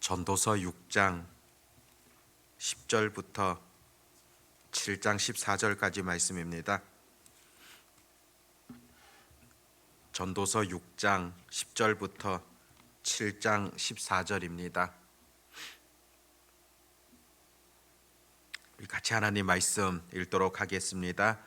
전도서 6장 10절부터 7장 14절까지 말씀입니다. 전도서 6장 10절부터 7장 14절입니다. 우리 같이 하나님 말씀 읽도록 하겠습니다.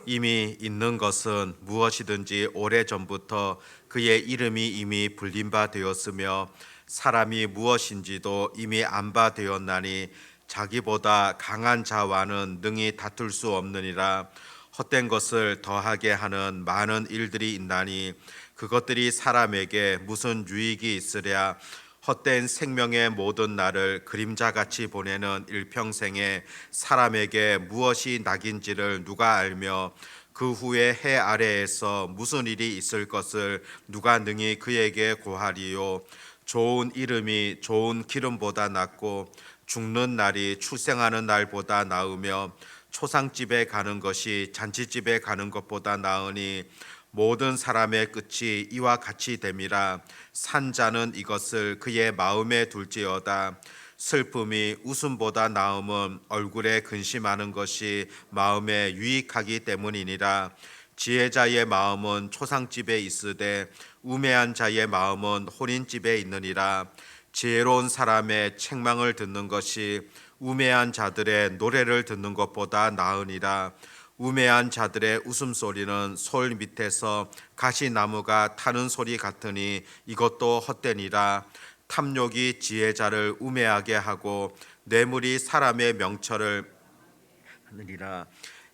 이미 있는 것은 무엇이든지 오래전부터 그의 이름이 이미 불린 바 되었으며 사람이 무엇인지도 이미 안 바 되었나니 자기보다 강한 자와는 능히 다툴 수 없느니라. 헛된 것을 더하게 하는 많은 일들이 있나니 그것들이 사람에게 무슨 유익이 있으랴. 헛된 생명의 모든 날을 그림자같이 보내는 일평생에 사람에게 무엇이 낙인지를 누가 알며 그 후에 해 아래에서 무슨 일이 있을 것을 누가 능히 그에게 고하리요. 좋은 이름이 좋은 기름보다 낫고 죽는 날이 출생하는 날보다 나으며 초상집에 가는 것이 잔치집에 가는 것보다 나으니 모든 사람의 끝이 이와 같이 됨이라. 산 자는 이것을 그의 마음에 둘지어다. 슬픔이 웃음보다 나음은 얼굴에 근심하는 것이 마음에 유익하기 때문이니라. 지혜자의 마음은 초상집에 있으되 우매한 자의 마음은 혼인집에 있느니라. 지혜로운 사람의 책망을 듣는 것이 우매한 자들의 노래를 듣는 것보다 나으니라. 우매한 자들의 웃음소리는 솔 밑에서 가시나무가 타는 소리 같으니 이것도 헛되니라. 탐욕이 지혜자를 우매하게 하고 뇌물이 사람의 명철을 하느니라.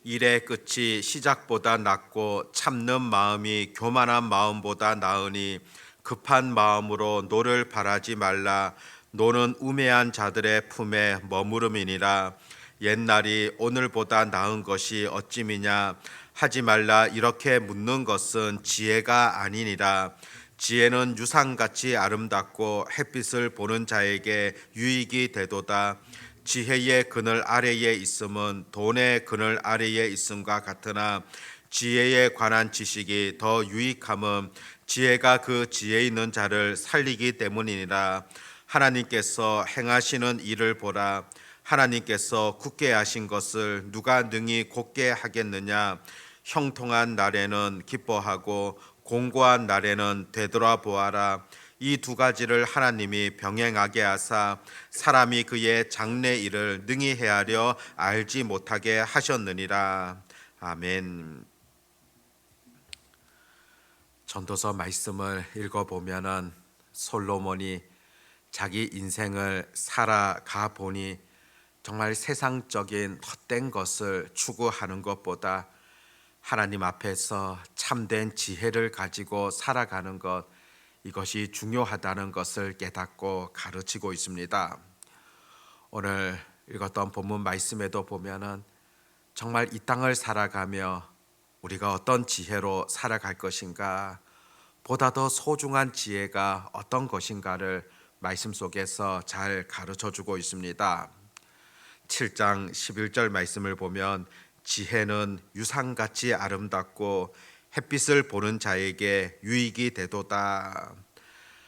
일의 끝이 시작보다 낫고 참는 마음이 교만한 마음보다 나으니 급한 마음으로 노를 바라지 말라. 노는 우매한 자들의 품에 머무름이니라. 옛날이 오늘보다 나은 것이 어찌미냐 하지 말라. 이렇게 묻는 것은 지혜가 아니니라. 지혜는 유상같이 아름답고 햇빛을 보는 자에게 유익이 되도다. 지혜의 그늘 아래에 있음은 돈의 그늘 아래에 있음과 같으나 지혜에 관한 지식이 더 유익함은 지혜가 그 지혜 있는 자를 살리기 때문이니라. 하나님께서 행하시는 일을 보라. 하나님께서 굳게 하신 것을 누가 능히 곧게 하겠느냐. 형통한 날에는 기뻐하고 공고한 날에는 되돌아보아라. 이 두 가지를 하나님이 병행하게 하사 사람이 그의 장래 일을 능히 헤아려 알지 못하게 하셨느니라. 아멘. 전도서 말씀을 읽어보면은 솔로몬이 자기 인생을 살아가 보니 정말 세상적인 헛된 것을 추구하는 것보다 하나님 앞에서 참된 지혜를 가지고 살아가는 것, 이것이 중요하다는 것을 깨닫고 가르치고 있습니다. 오늘 읽었던 본문 말씀에도 보면은 정말 이 땅을 살아가며 우리가 어떤 지혜로 살아갈 것인가, 보다 더 소중한 지혜가 어떤 것인가를 말씀 속에서 잘 가르쳐 주고 있습니다. 7장 11절 말씀을 보면 지혜는 유상같이 아름답고 햇빛을 보는 자에게 유익이 되도다.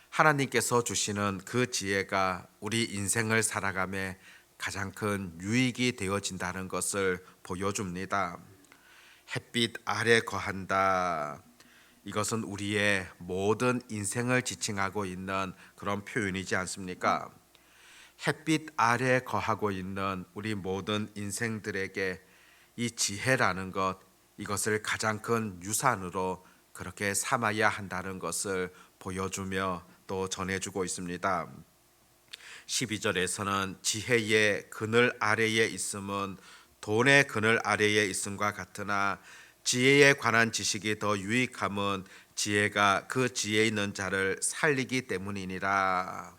하나님께서 주시는 그 지혜가 우리 인생을 살아감에 가장 큰 유익이 되어진다는 것을 보여줍니다. 햇빛 아래 거한다. 이것은 우리의 모든 인생을 지칭하고 있는 그런 표현이지 않습니까? 햇빛 아래 거하고 있는 우리 모든 인생들에게 이 지혜라는 것, 이것을 가장 큰 유산으로 그렇게 삼아야 한다는 것을 보여주며 또 전해주고 있습니다. 12절에서는 지혜의 그늘 아래에 있음은 돈의 그늘 아래에 있음과 같으나 지혜에 관한 지식이 더 유익함은 지혜가 그 지혜 있는 자를 살리기 때문이니라.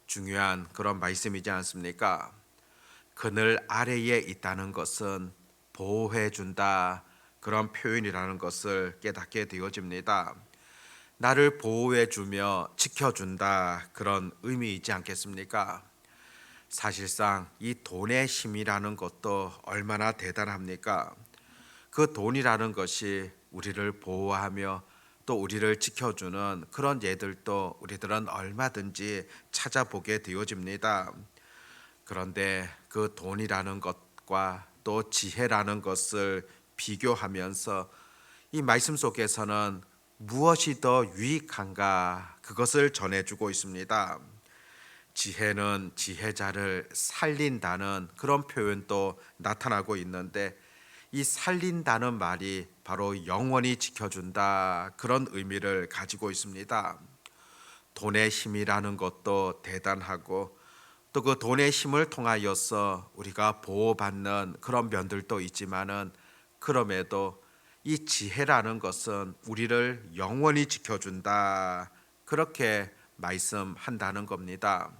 중요한 그런 말씀이지 않습니까? 그늘 아래에 있다는 것은 보호해 준다, 그런 표현이라는 것을 깨닫게 되어집니다. 나를 보호해 주며 지켜준다, 그런 의미이지 않겠습니까? 사실상 이 돈의 힘이라는 것도 얼마나 대단합니까? 그 돈이라는 것이 우리를 보호하며 또 우리를 지켜주는 그런 예들도 우리들은 얼마든지 찾아보게 되어집니다. 그런데 그 돈이라는 것과 또 지혜라는 것을 비교하면서 이 말씀 속에서는 무엇이 더 유익한가 그것을 전해주고 있습니다. 지혜는 지혜자를 살린다는 그런 표현도 나타나고 있는데 이 살린다는 말이 바로 영원히 지켜준다 그런 의미를 가지고 있습니다. 돈의 힘이라는 것도 대단하고 또 그 돈의 힘을 통하여서 우리가 보호받는 그런 면들도 있지만은 그럼에도 이 지혜라는 것은 우리를 영원히 지켜준다 그렇게 말씀한다는 겁니다.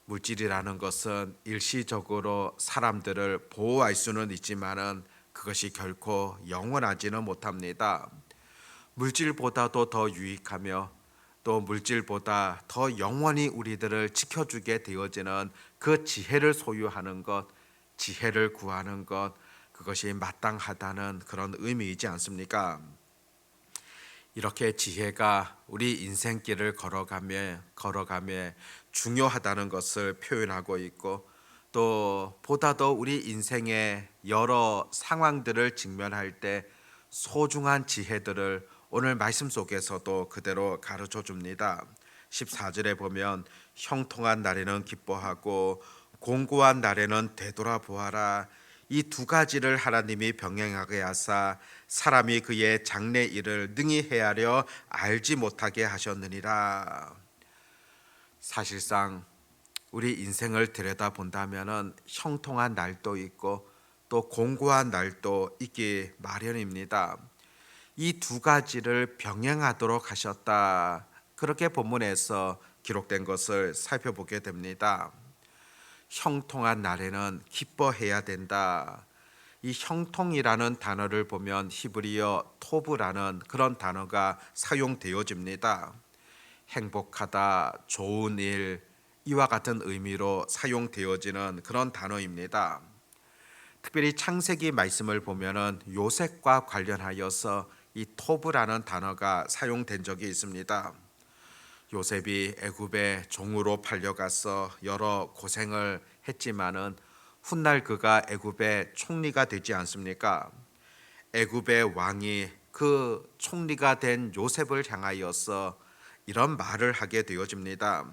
물질이라는 것은 일시적으로 사람들을 보호할 수는 있지만은 그것이 결코 영원하지는 못합니다. 물질보다도 더 유익하며 또 물질보다 더 영원히 우리들을 지켜주게 되어지는 그 지혜를 소유하는 것, 지혜를 구하는 것, 그것이 마땅하다는 그런 의미이지 않습니까? 이렇게 지혜가 우리 인생길을 걸어가며 중요하다는 것을 표현하고 있고 또 보다 더 우리 인생의 여러 상황들을 직면할 때 소중한 지혜들을 오늘 말씀 속에서도 그대로 가르쳐 줍니다. 14절에 보면 형통한 날에는 기뻐하고 공고한 날에는 되돌아보아라. 이 두 가지를 하나님이 병행하게 하사 사람이 그의 장래 일을 능히 헤아려 알지 못하게 하셨느니라. 사실상 우리 인생을 들여다본다면 형통한 날도 있고 또 공고한 날도 있기 마련입니다. 이 두 가지를 병행하도록 하셨다. 그렇게 본문에서 기록된 것을 살펴보게 됩니다. 형통한 날에는 기뻐해야 된다. 이 형통이라는 단어를 보면 히브리어 토브라는 그런 단어가 사용되어집니다. 행복하다, 좋은 일, 이와 같은 의미로 사용되어지는 그런 단어입니다. 특별히 창세기 말씀을 보면은 요셉과 관련하여서 이 토브라는 단어가 사용된 적이 있습니다. 요셉이 애굽의 종으로 팔려가서 여러 고생을 했지만은 훗날 그가 애굽의 총리가 되지 않습니까? 애굽의 왕이 그 총리가 된 요셉을 향하여서 이런 말을 하게 되어집니다.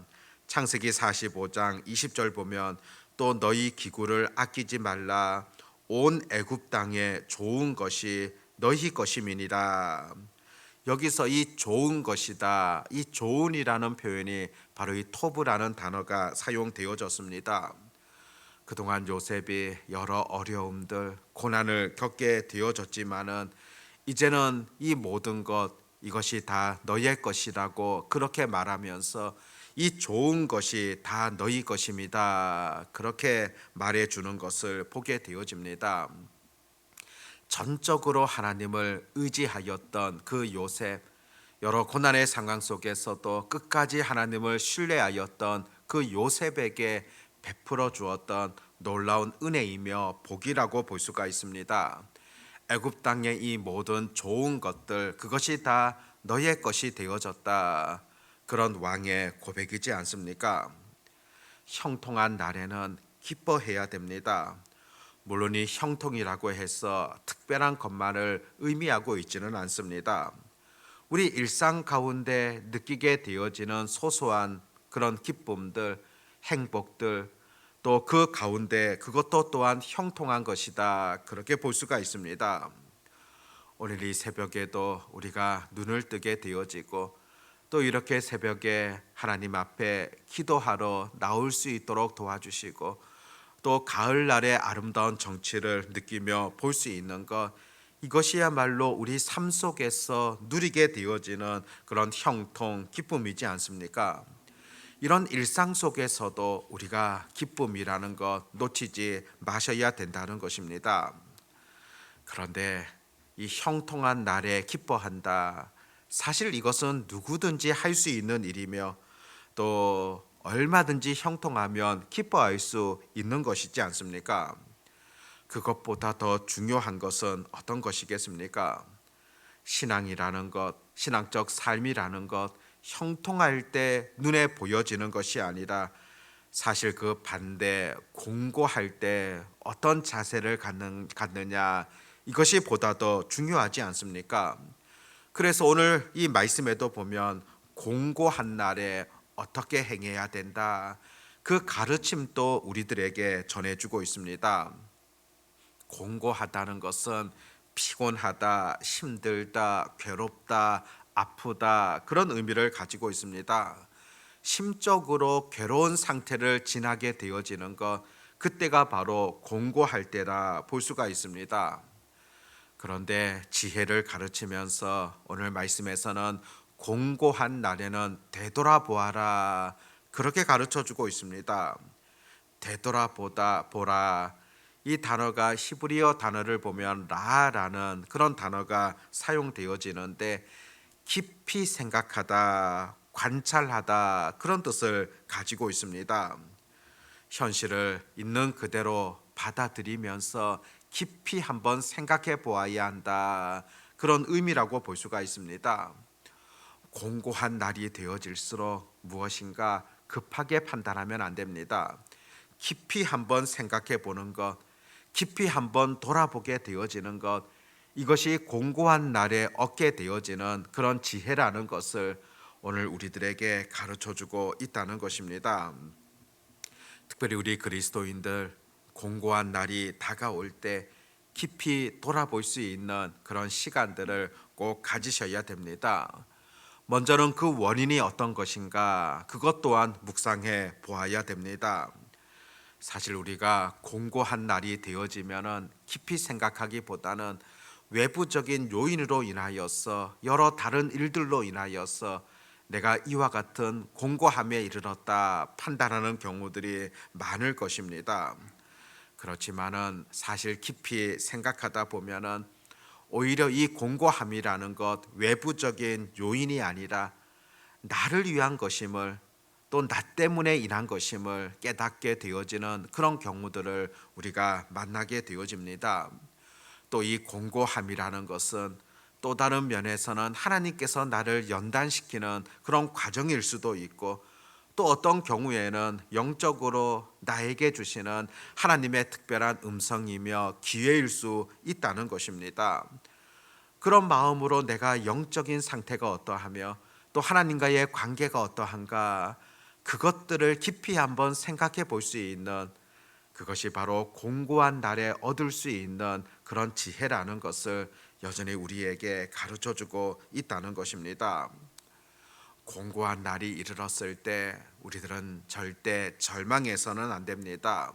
창세기 45장 20절 보면 또 너희 기구를 아끼지 말라 온 애굽 땅에 좋은 것이 너희 것임이니라. 여기서 이 좋은 것이다, 이 좋은이라는 표현이 바로 이 토브라는 단어가 사용되어졌습니다. 그동안 요셉이 여러 어려움들, 고난을 겪게 되어졌지만은 이제는 이 모든 것, 이것이 다 너의 것이라고 그렇게 말하면서 이 좋은 것이 다 너희 것입니다. 그렇게 말해주는 것을 보게 되어집니다. 전적으로 하나님을 의지하였던 그 요셉, 여러 고난의 상황 속에서도 끝까지 하나님을 신뢰하였던 그 요셉에게 베풀어 주었던 놀라운 은혜이며 복이라고 볼 수가 있습니다. 애굽 땅의 이 모든 좋은 것들, 그것이 다 너의 것이 되어졌다. 그런 왕의 고백이지 않습니까? 형통한 날에는 기뻐해야 됩니다. 물론 이 형통이라고 해서 특별한 것만을 의미하고 있지는 않습니다. 우리 일상 가운데 느끼게 되어지는 소소한 그런 기쁨들, 행복들, 또 그 가운데 그것도 또한 형통한 것이다. 그렇게 볼 수가 있습니다. 오늘 이 새벽에도 우리가 눈을 뜨게 되어지고 또 이렇게 새벽에 하나님 앞에 기도하러 나올 수 있도록 도와주시고 또 가을날의 아름다운 정취를 느끼며 볼 수 있는 것, 이것이야말로 우리 삶 속에서 누리게 되어지는 그런 형통, 기쁨이지 않습니까? 이런 일상 속에서도 우리가 기쁨이라는 것 놓치지 마셔야 된다는 것입니다. 그런데 이 형통한 날에 기뻐한다. 사실 이것은 누구든지 할 수 있는 일이며 또 얼마든지 형통하면 기뻐할 수 있는 것이지 않습니까? 그것보다 더 중요한 것은 어떤 것이겠습니까? 신앙이라는 것, 신앙적 삶이라는 것, 형통할 때 눈에 보여지는 것이 아니라 사실 그 반대, 공고할 때 어떤 자세를 갖느냐, 이것이 보다 더 중요하지 않습니까? 그래서 오늘 이 말씀에도 보면 공고한 날에 어떻게 행해야 된다, 그 가르침도 우리들에게 전해주고 있습니다. 공고하다는 것은 피곤하다, 힘들다, 괴롭다, 아프다, 그런 의미를 가지고 있습니다. 심적으로 괴로운 상태를 지나게 되어지는 것, 그때가 바로 공고할 때라 볼 수가 있습니다. 그런데 지혜를 가르치면서 오늘 말씀에서는 공고한 날에는 되돌아보아라, 그렇게 가르쳐 주고 있습니다. 되돌아보다 보라, 이 단어가 히브리어 단어를 보면 라라는 그런 단어가 사용되어지는데 깊이 생각하다, 관찰하다, 그런 뜻을 가지고 있습니다. 현실을 있는 그대로 받아들이면서 깊이 한번 생각해 보아야 한다, 그런 의미라고 볼 수가 있습니다. 공고한 날이 되어질수록 무엇인가 급하게 판단하면 안 됩니다. 깊이 한번 생각해 보는 것, 깊이 한번 돌아보게 되어지는 것, 이것이 공고한 날에 얻게 되어지는 그런 지혜라는 것을 오늘 우리들에게 가르쳐 주고 있다는 것입니다. 특별히 우리 그리스도인들, 공고한 날이 다가올 때 깊이 돌아볼 수 있는 그런 시간들을 꼭 가지셔야 됩니다. 먼저는 그 원인이 어떤 것인가, 그것 또한 묵상해 보아야 됩니다. 사실 우리가 공고한 날이 되어지면은 깊이 생각하기보다는 외부적인 요인으로 인하여서, 여러 다른 일들로 인하여서 내가 이와 같은 공고함에 이르렀다 판단하는 경우들이 많을 것입니다. 그렇지만은 사실 깊이 생각하다 보면은 오히려 이 공고함이라는 것, 외부적인 요인이 아니라 나를 위한 것임을, 또 나 때문에 인한 것임을 깨닫게 되어지는 그런 경우들을 우리가 만나게 되어집니다. 또 이 공고함이라는 것은 또 다른 면에서는 하나님께서 나를 연단시키는 그런 과정일 수도 있고, 또 어떤 경우에는 영적으로 나에게 주시는 하나님의 특별한 음성이며 기회일 수 있다는 것입니다. 그런 마음으로 내가 영적인 상태가 어떠하며 또 하나님과의 관계가 어떠한가, 그것들을 깊이 한번 생각해 볼 수 있는, 그것이 바로 공고한 날에 얻을 수 있는 그런 지혜라는 것을 여전히 우리에게 가르쳐 주고 있다는 것입니다. 공고한 날이 이르렀을 때 우리들은 절대 절망해서는 안 됩니다.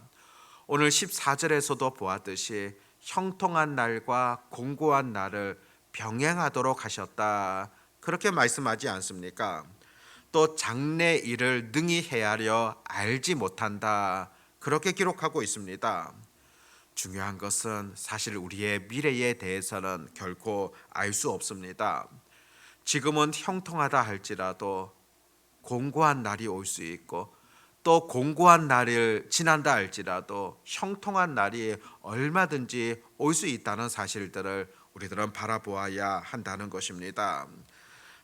오늘 14절에서도 보았듯이 형통한 날과 공고한 날을 병행하도록 하셨다, 그렇게 말씀하지 않습니까? 또 장래 일을 능히 헤아려 알지 못한다, 그렇게 기록하고 있습니다. 중요한 것은 사실 우리의 미래에 대해서는 결코 알 수 없습니다. 지금은 형통하다 할지라도 공고한 날이 올 수 있고, 또 공고한 날을 지난다 할지라도 형통한 날이 얼마든지 올 수 있다는 사실들을 우리들은 바라보아야 한다는 것입니다.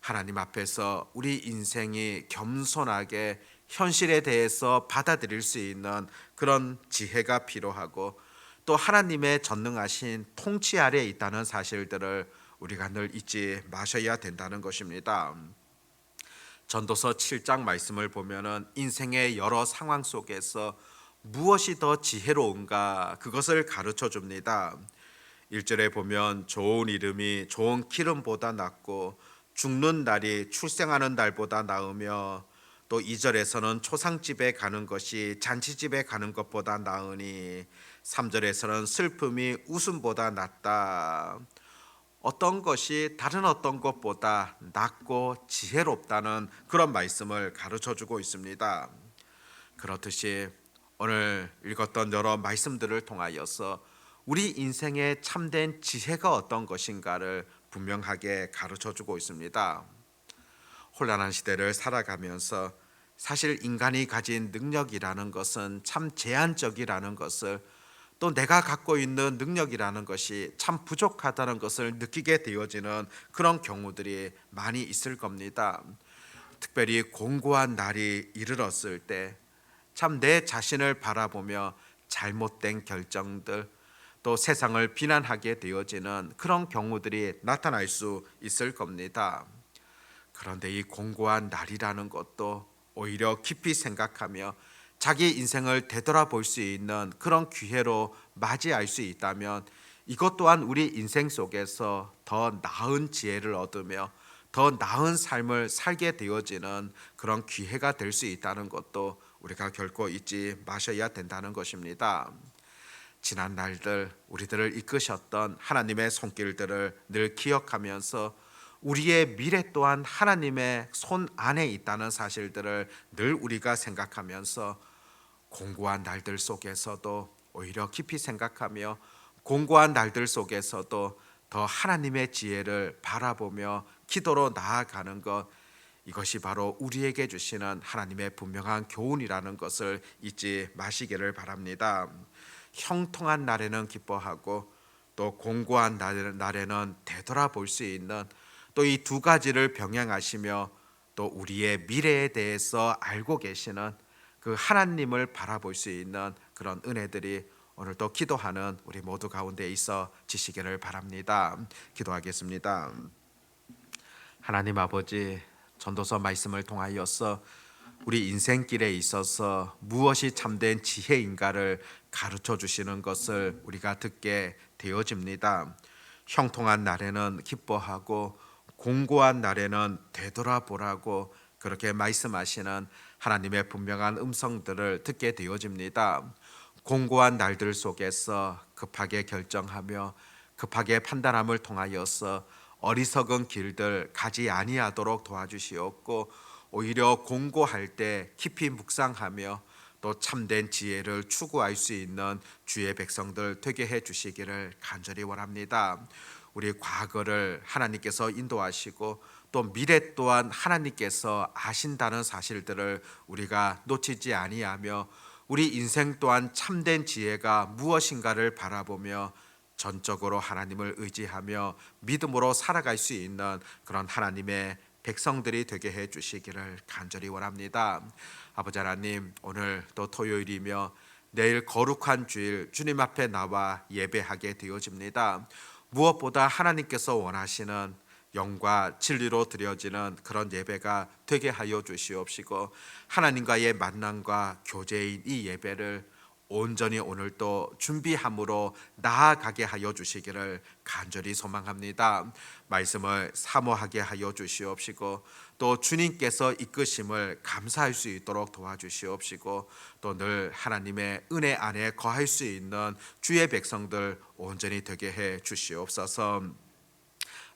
하나님 앞에서 우리 인생이 겸손하게 현실에 대해서 받아들일 수 있는 그런 지혜가 필요하고, 또 하나님의 전능하신 통치 아래에 있다는 사실들을 우리가 늘 잊지 마셔야 된다는 것입니다. 전도서 7장 말씀을 보면은 인생의 여러 상황 속에서 무엇이 더 지혜로운가, 그것을 가르쳐 줍니다. 1절에 보면 좋은 이름이 좋은 기름보다 낫고 죽는 날이 출생하는 날보다 나으며, 또 2절에서는 초상집에 가는 것이 잔치집에 가는 것보다 나으니, 3절에서는 슬픔이 웃음보다 낫다. 어떤 것이 다른 어떤 것보다 낫고 지혜롭다는 그런 말씀을 가르쳐 주고 있습니다. 그렇듯이 오늘 읽었던 여러 말씀들을 통하여서 우리 인생의 참된 지혜가 어떤 것인가를 분명하게 가르쳐 주고 있습니다. 혼란한 시대를 살아가면서 사실 인간이 가진 능력이라는 것은 참 제한적이라는 것을, 또 내가 갖고 있는 능력이라는 것이 참 부족하다는 것을 느끼게 되어지는 그런 경우들이 많이 있을 겁니다. 특별히 공고한 날이 이르렀을 때 참 내 자신을 바라보며 잘못된 결정들, 또 세상을 비난하게 되어지는 그런 경우들이 나타날 수 있을 겁니다. 그런데 이 공고한 날이라는 것도 오히려 깊이 생각하며 자기 인생을 되돌아볼 수 있는 그런 기회로 맞이할 수 있다면, 이것 또한 우리 인생 속에서 더 나은 지혜를 얻으며 더 나은 삶을 살게 되어지는 그런 기회가 될 수 있다는 것도 우리가 결코 잊지 마셔야 된다는 것입니다. 지난 날들 우리들을 이끄셨던 하나님의 손길들을 늘 기억하면서 우리의 미래 또한 하나님의 손 안에 있다는 사실들을 늘 우리가 생각하면서 공고한 날들 속에서도 오히려 깊이 생각하며 공고한 날들 속에서도 더 하나님의 지혜를 바라보며 기도로 나아가는 것, 이것이 바로 우리에게 주시는 하나님의 분명한 교훈이라는 것을 잊지 마시기를 바랍니다. 형통한 날에는 기뻐하고 또 공고한 날에는 되돌아볼 수 있는, 또 이 두 가지를 병행하시며 또 우리의 미래에 대해서 알고 계시는 그 하나님을 바라볼 수 있는 그런 은혜들이 오늘도 기도하는 우리 모두 가운데 있어 지시기를 바랍니다. 기도하겠습니다. 하나님 아버지, 전도서 말씀을 통하여서 우리 인생길에 있어서 무엇이 참된 지혜인가를 가르쳐 주시는 것을 우리가 듣게 되어집니다. 형통한 날에는 기뻐하고 공고한 날에는 되돌아보라고 그렇게 말씀하시는 하나님의 분명한 음성들을 듣게 되어집니다. 공고한 날들 속에서 급하게 결정하며 급하게 판단함을 통하여서 어리석은 길들 가지 아니하도록 도와주시옵고, 오히려 공고할 때 깊이 묵상하며 또 참된 지혜를 추구할 수 있는 주의 백성들 되게 해 주시기를 간절히 원합니다. 우리 과거를 하나님께서 인도하시고 또 미래 또한 하나님께서 아신다는 사실들을 우리가 놓치지 아니하며 우리 인생 또한 참된 지혜가 무엇인가를 바라보며 전적으로 하나님을 의지하며 믿음으로 살아갈 수 있는 그런 하나님의 백성들이 되게 해 주시기를 간절히 원합니다. 아버지 하나님, 오늘 또 토요일이며 내일 거룩한 주일 주님 앞에 나와 예배하게 되어집니다. 무엇보다 하나님께서 원하시는 영과 진리로 드려지는 그런 예배가 되게 하여 주시옵시고, 하나님과의 만남과 교제인 이 예배를 온전히 오늘도 준비함으로 나아가게 하여 주시기를 간절히 소망합니다. 말씀을 사모하게 하여 주시옵시고 또 주님께서 이끄심을 감사할 수 있도록 도와주시옵시고, 또 늘 하나님의 은혜 안에 거할 수 있는 주의 백성들 온전히 되게 해 주시옵소서.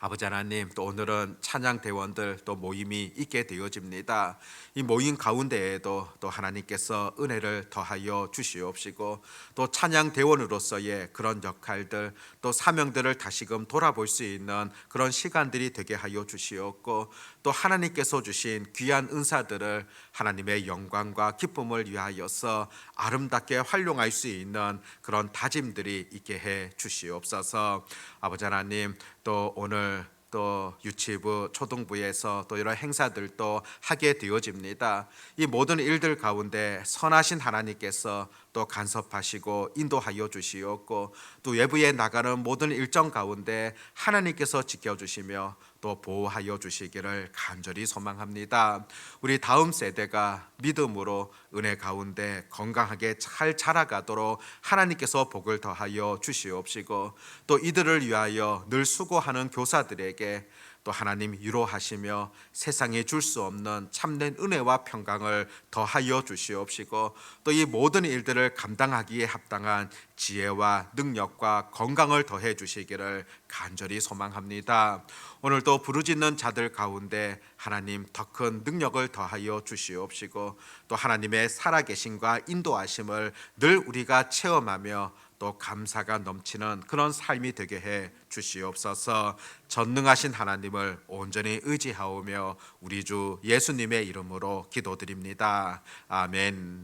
아버지 하나님, 또 오늘은 찬양 대원들 또 모임이 있게 되어집니다. 이 모임 가운데에도 또 하나님께서 은혜를 더하여 주시옵시고 또 찬양 대원으로서의 그런 역할들 또 사명들을 다시금 돌아볼 수 있는 그런 시간들이 되게 하여 주시옵고, 또 하나님께서 주신 귀한 은사들을 하나님의 영광과 기쁨을 위하여서 아름답게 활용할 수 있는 그런 다짐들이 있게 해 주시옵소서. 아버지 하나님, 또 오늘 또 유치부, 초등부에서 또 이런 행사들도 하게 되어집니다. 이 모든 일들 가운데 선하신 하나님께서 또 간섭하시고 인도하여 주시옵고, 또 외부에 나가는 모든 일정 가운데 하나님께서 지켜주시며 또 보호하여 주시기를 간절히 소망합니다. 우리 다음 세대가 믿음으로 은혜 가운데 건강하게 잘 자라가도록 하나님께서 복을 더하여 주시옵시고, 또 이들을 위하여 늘 수고하는 교사들에게 또 하나님 위로하시며 세상에 줄 수 없는 참된 은혜와 평강을 더하여 주시옵시고, 또 이 모든 일들을 감당하기에 합당한 지혜와 능력과 건강을 더해 주시기를 간절히 소망합니다. 오늘도 부르짖는 자들 가운데 하나님 더 큰 능력을 더하여 주시옵시고, 또 하나님의 살아계심과 인도하심을 늘 우리가 체험하며 또 감사가 넘치는 그런 삶이 되게 해 주시옵소서. 전능하신 하나님을 온전히 의지하오며 우리 주 예수님의 이름으로 기도드립니다. 아멘.